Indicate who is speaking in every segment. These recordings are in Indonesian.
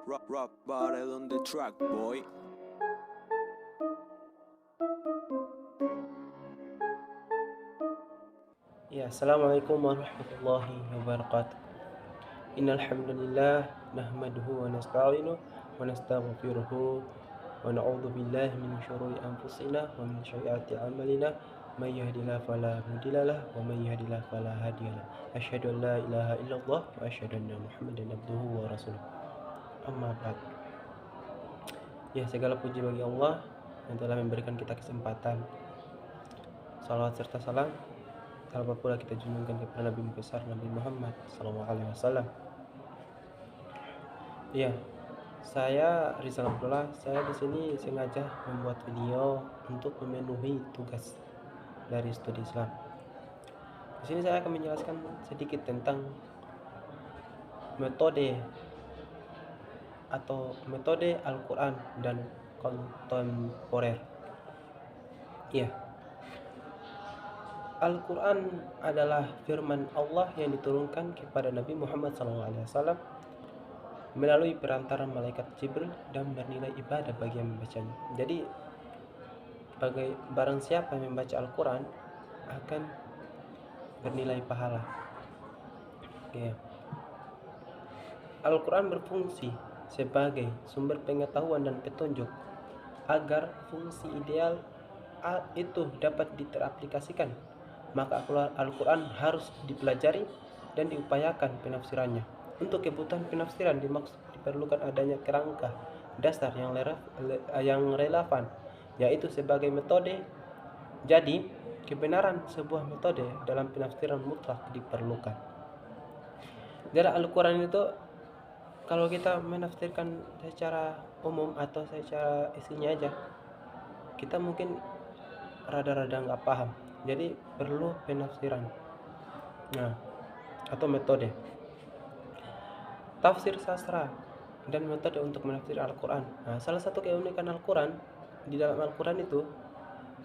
Speaker 1: Rock bottle on the track, boy.
Speaker 2: Ya, Assalamualaikum warahmatullahi wabarakatuh. Innal hamdalillah nahmaduhu wa nasta'inuhu wa nastaghfiruhu wa na'udzu billahi min syururi anfusina wa min sayyiati a'malina may yahdihillahu fala mudhillalah wa may yahdihillahu fala hadiyalah. Asyhadu an la ilaha illallah wa asyhadu anna Muhammadan abduhu wa rasuluh. Amma ba'd. Ya, segala puji bagi Allah yang telah memberikan kita kesempatan. Salawat serta salam tanpa pula kita junjungkan kepada Nabi besar Nabi Muhammad SAW. Iya, saya Rizal Abdullah. Saya di sini sengaja membuat video untuk memenuhi tugas dari studi Islam. Di sini saya akan menjelaskan sedikit tentang metode Al-Quran dan kontemporer. Iya. Al-Quran adalah firman Allah yang diturunkan kepada Nabi Muhammad SAW melalui perantara malaikat Jibril dan bernilai ibadah bagi yang membacanya. Jadi, barang siapa yang membaca Al-Quran akan bernilai pahala. Ya. Al-Quran berfungsi sebagai sumber pengetahuan dan petunjuk agar fungsi ideal itu dapat teraplikasikan. Maka Al-Quran harus dipelajari dan diupayakan penafsirannya. Untuk kebutuhan penafsiran diperlukan adanya kerangka dasar yang relevan, yaitu sebagai metode. Jadi, kebenaran sebuah metode dalam penafsiran mutlak diperlukan. Dari Al-Quran itu, kalau kita menafsirkan secara umum atau secara isinya aja, kita mungkin rada-rada nggak paham. Jadi perlu penafsiran, atau metode. Tafsir sastra dan metode untuk menafsir Al-Quran. Salah satu keunikan Al-Quran, di dalam Al-Quran itu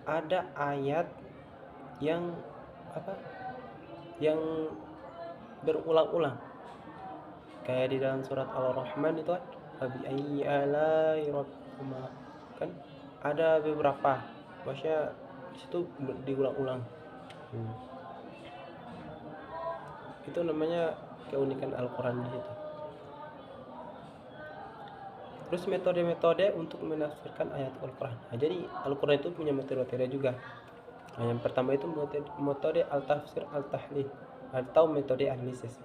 Speaker 2: ada ayat yang berulang-ulang. Kayak di dalam surat Al-Rahman itu Fabi ayyi alai rabbikuma, kan ada beberapa, maksudnya di situ diulang-ulang. Itu namanya keunikan Al-Quran di situ. Terus metode-metode untuk menafsirkan ayat Al-Quran. Jadi Al-Quran itu punya metode-metode juga. Yang pertama itu metode al-tafsir al-tahlil atau metode analisis.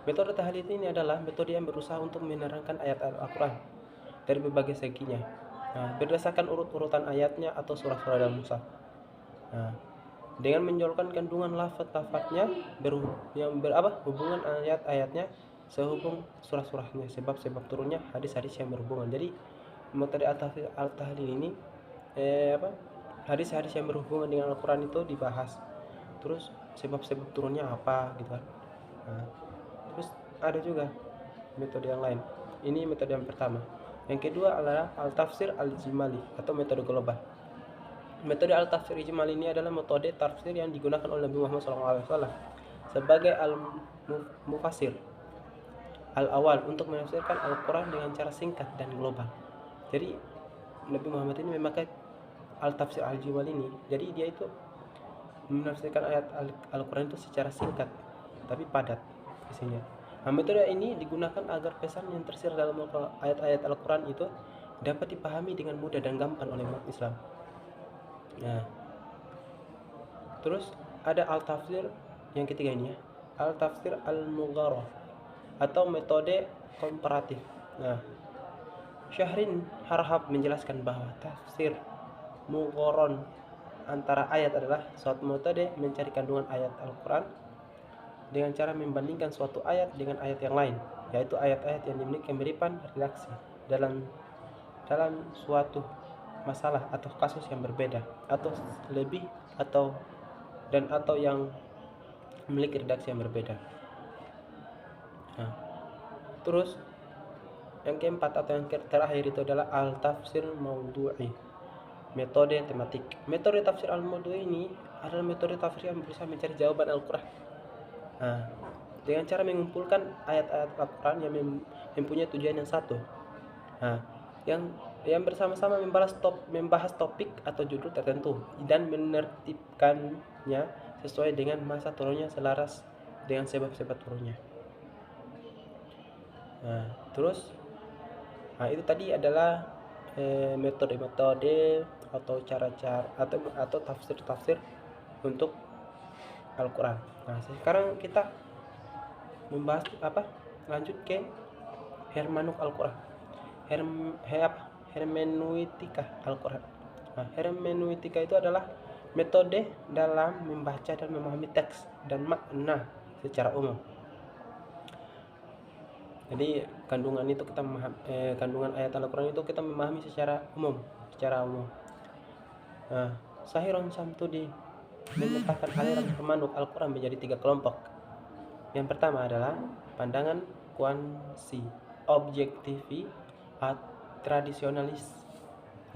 Speaker 2: Metode tahlil ini adalah metode yang berusaha untuk menerangkan ayat Al-Quran dari berbagai seginya, berdasarkan urut-urutan ayatnya atau surah-surah dalam mushaf, dengan menjolkan kandungan lafaz-lafaznya hubungan ayat-ayatnya sehubung surah-surahnya, sebab-sebab turunnya, hadis-hadis yang berhubungan. Jadi metode al-tahlil ini hadis-hadis yang berhubungan dengan Al-Quran itu dibahas, terus sebab-sebab turunnya apa gitu kan. Terus ada juga metode yang lain. Ini metode yang pertama. Yang kedua adalah al-tafsir al-ijmali atau metode global. Metode al-tafsir ijmali ini adalah metode tafsir yang digunakan oleh Nabi Muhammad SAW sebagai al-mufassir al-awal untuk menafsirkan Al-Quran dengan cara singkat dan global. Jadi Nabi Muhammad ini memakai al-tafsir al-ijmali ini. Jadi dia itu menafsirkan ayat Al-Quran itu secara singkat tapi padat isinya. Metode ini digunakan agar pesan yang tersirat dalam ayat-ayat Al-Quran itu dapat dipahami dengan mudah dan gampang oleh umat Islam. Terus ada al-tafsir yang ketiga ini, al-tafsir al-mugharah atau metode komparatif. Syahrin Harhab menjelaskan bahwa tafsir mugharon antara ayat adalah suatu metode mencari kandungan ayat Al-Quran dengan cara membandingkan suatu ayat dengan ayat yang lain, yaitu ayat-ayat yang dimiliki kemiripan redaksi dalam suatu masalah atau kasus yang berbeda atau lebih atau yang memiliki redaksi yang berbeda. Terus yang keempat atau yang terakhir itu adalah al-tafsir maudhu'i, metode tematik. Metode tafsir al-maudhu'i ini adalah metode tafsir yang berusaha mencari jawaban Al-Quran dengan cara mengumpulkan ayat-ayat Al-Quran yang mempunyai tujuan yang satu. Nah, yang bersama-sama membahas topik atau judul tertentu dan menertibkannya sesuai dengan masa turunnya selaras dengan sebab-sebab turunnya. Nah, terus itu tadi adalah metode-metode atau cara-cara atau tafsir-tafsir untuk Al-Quran. Nah, sekarang kita membahas lanjut ke hermeneutik Al-Quran. Hermeneutika Al-Quran. Nah, hermeneutika itu adalah metode dalam membaca dan memahami teks dan makna secara umum. Jadi kandungan ayat Al-Quran itu kita memahami secara umum. Nah, Sahirun Samtudi memetakan aliran hermeneutik Al-Quran menjadi 3 kelompok. Yang pertama adalah pandangan kuansi objektivi tradisionalis.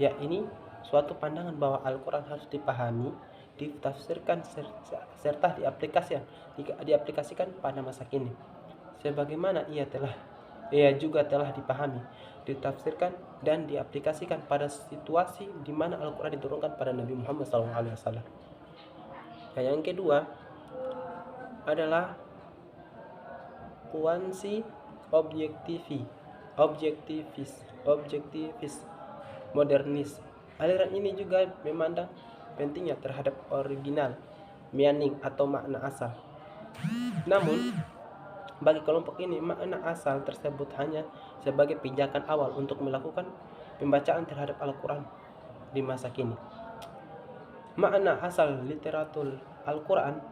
Speaker 2: Ya, ini suatu pandangan bahwa Al-Quran harus dipahami, ditafsirkan serta diaplikasikan pada masa kini. Sebagaimana ia juga telah dipahami, ditafsirkan dan diaplikasikan pada situasi di mana Al-Quran diturunkan pada Nabi Muhammad SAW. Nah, yang kedua adalah kuansi objektivis modernis. Aliran ini juga memandang pentingnya terhadap original meaning atau makna asal. Namun bagi kelompok ini, makna asal tersebut hanya sebagai pijakan awal untuk melakukan pembacaan terhadap Al-Quran di masa kini. Makna asal literatur Al-Quran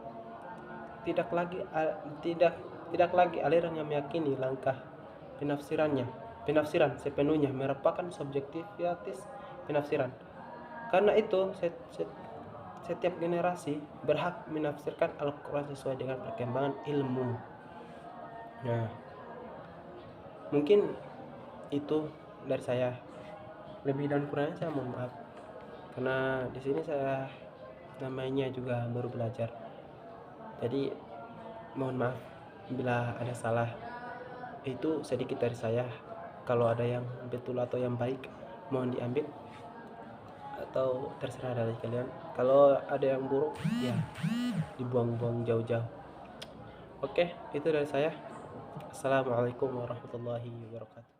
Speaker 2: tidak lagi aliran yang meyakini langkah penafsiran sepenuhnya merupakan subjektivitas penafsiran. Karena itu setiap generasi berhak menafsirkan Al-Quran sesuai dengan perkembangan ilmu. Nah, mungkin itu dari saya. Lebih dan kurangnya saya mohon maaf, karena di sini saya namanya juga baru belajar. Jadi mohon maaf bila ada salah. Itu sedikit dari saya. Kalau ada yang betul atau yang baik, mohon diambil atau terserah dari kalian. Kalau ada yang buruk, ya dibuang-buang jauh-jauh. Oke, itu dari saya. Assalamualaikum warahmatullahi wabarakatuh.